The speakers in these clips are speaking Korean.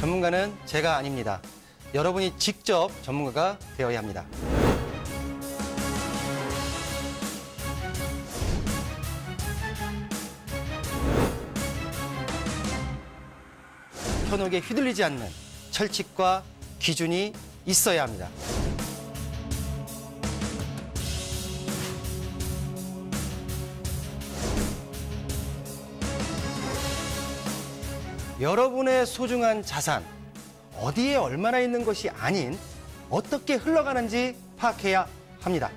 전문가는 제가 아닙니다. 여러분이 직접 전문가가 되어야 합니다. 현혹에 휘둘리지 않는 철칙과 기준이 있어야 합니다. 여러분의 소중한 자산, 어디에 얼마나 있는 것이 아닌 어떻게 흘러가는지 파악해야 합니다.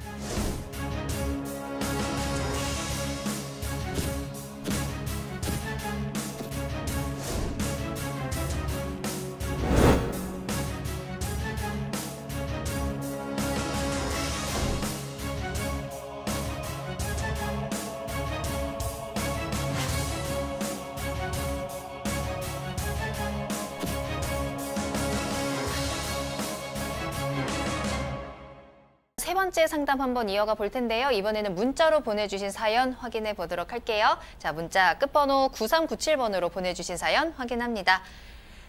세 번째 상담 한번 이어가 볼 텐데요. 이번에는 문자로 보내주신 사연 확인해 보도록 할게요. 자, 문자 끝번호 9397번으로 보내주신 사연 확인합니다.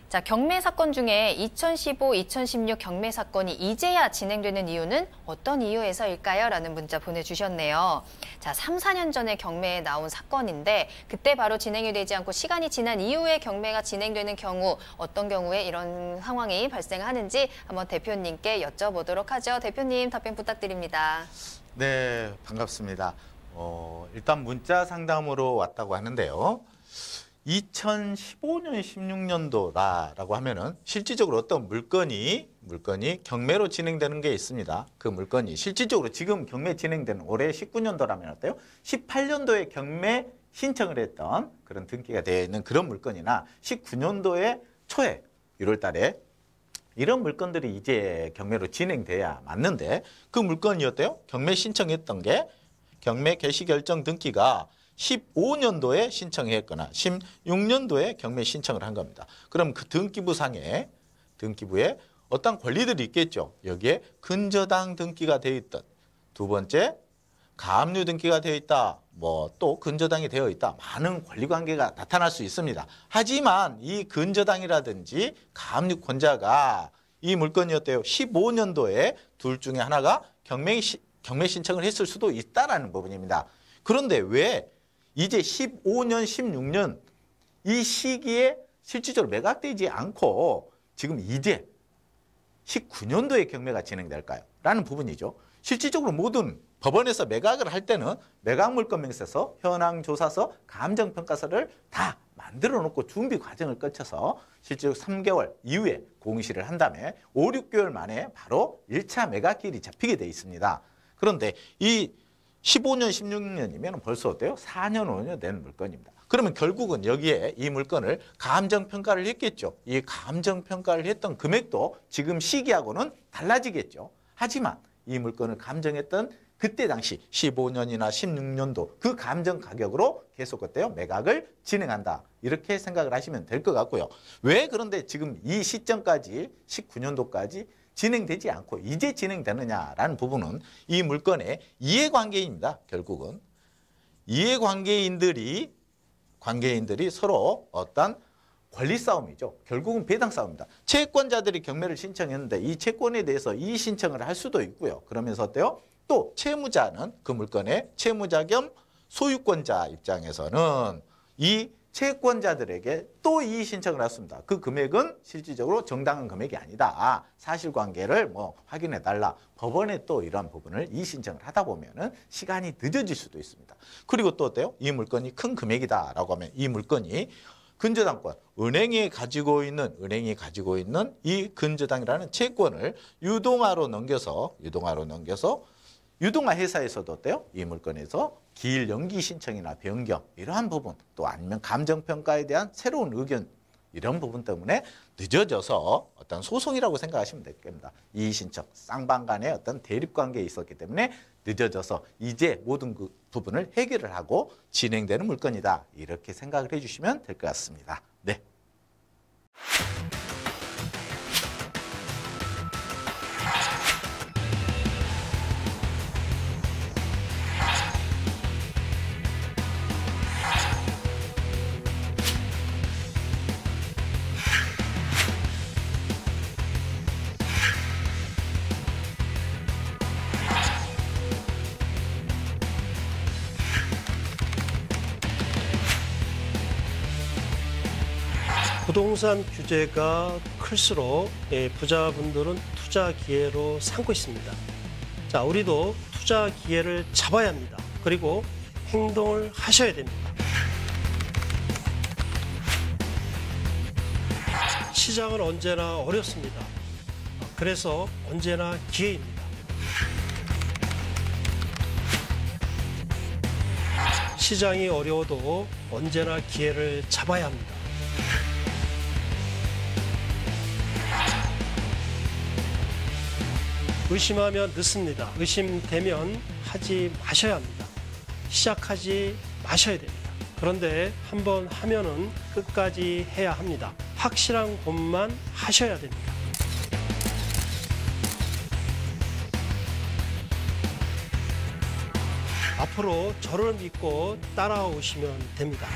자, 경매 사건 중에 2015, 2016 경매 사건이 이제야 진행되는 이유는 어떤 이유에서일까요? 라는 문자 보내주셨네요. 자, 3, 4년 전에 경매에 나온 사건인데 그때 바로 진행이 되지 않고 시간이 지난 이후에 경매가 진행되는 경우 어떤 경우에 이런 상황이 발생하는지 한번 대표님께 여쭤보도록 하죠. 대표님 답변 부탁드립니다. 네, 반갑습니다. 일단 문자 상담으로 왔다고 하는데요. 2015년, 16년도라고 하면은 실질적으로 어떤 물건이 경매로 진행되는 게 있습니다. 그 물건이 실질적으로 지금 경매 진행되는 올해 19년도라면 어때요? 18년도에 경매 신청을 했던 그런 등기가 되어 있는 그런 물건이나 19년도에 초에 1월 달에 이런 물건들이 이제 경매로 진행돼야 맞는데 그 물건이 어때요? 경매 신청했던 게 경매 개시 결정 등기가 15년도에 신청했거나 16년도에 경매 신청을 한 겁니다. 그럼 그 등기부상에 등기부에 어떤 권리들이 있겠죠. 여기에 근저당 등기가 되어 있던 두 번째 가압류 등기가 되어 있다. 뭐 또 근저당이 되어 있다. 많은 권리관계가 나타날 수 있습니다. 하지만 이 근저당이라든지 가압류 권자가 이 물건이었대요. 15년도에 둘 중에 하나가 경매 신청을 했을 수도 있다라는 부분입니다. 그런데 왜 이제 15년, 16년 이 시기에 실질적으로 매각되지 않고 지금 이제 19년도에 경매가 진행될까요? 라는 부분이죠. 실질적으로 모든 법원에서 매각을 할 때는 매각물건명세서, 현황조사서, 감정평가서를 다 만들어 놓고 준비 과정을 거쳐서 실제로 3개월 이후에 공시를 한 다음에 5, 6개월 만에 바로 1차 매각기일이 잡히게 돼 있습니다. 그런데 이 15년, 16년이면 벌써 어때요? 4년, 5년 된 물건입니다. 그러면 결국은 여기에 이 물건을 감정평가를 했겠죠. 이 감정평가를 했던 금액도 지금 시기하고는 달라지겠죠. 하지만 이 물건을 감정했던 그때 당시 15년이나 16년도 그 감정 가격으로 계속 어때요? 매각을 진행한다. 이렇게 생각을 하시면 될 것 같고요. 왜 그런데 지금 이 시점까지 19년도까지 진행되지 않고 이제 진행되느냐라는 부분은 이 물건의 이해관계입니다. 결국은 이해관계인들이 서로 어떤 권리 싸움이죠. 결국은 배당 싸움입니다. 채권자들이 경매를 신청했는데 이 채권에 대해서 이의 신청을 할 수도 있고요. 그러면서 어때요? 또 채무자는 그 물건의 채무자 겸 소유권자 입장에서는 이 채권자들에게 또 이의 신청을 했습니다. 그 금액은 실질적으로 정당한 금액이 아니다. 사실관계를 확인해 달라. 법원에 또 이런 부분을 이의 신청을 하다 보면은 시간이 늦어질 수도 있습니다. 그리고 또 어때요? 이 물건이 큰 금액이다라고 하면 이 물건이 근저당권, 은행이 가지고 있는 이 근저당이라는 채권을 유동화로 넘겨서 유동화 회사에서도 어때요? 이 물건에서 기일 연기 신청이나 변경 이러한 부분 또 아니면 감정평가에 대한 새로운 의견 이런 부분 때문에 늦어져서 어떤 소송이라고 생각하시면 되겠습니다. 이의 신청, 쌍방 간의 어떤 대립관계에 있었기 때문에 늦어져서 이제 모든 그 부분을 해결을 하고 진행되는 물건이다. 이렇게 생각을 해주시면 될 것 같습니다. 네. 부동산 규제가 클수록 부자분들은 투자 기회로 삼고 있습니다. 자, 우리도 투자 기회를 잡아야 합니다. 그리고 행동을 하셔야 됩니다. 시장은 언제나 어렵습니다. 그래서 언제나 기회입니다. 시장이 어려워도 언제나 기회를 잡아야 합니다. 의심하면 늦습니다. 의심되면 하지 마셔야 합니다. 시작하지 마셔야 됩니다. 그런데 한번 하면은 끝까지 해야 합니다. 확실한 것만 하셔야 됩니다. 앞으로 저를 믿고 따라오시면 됩니다.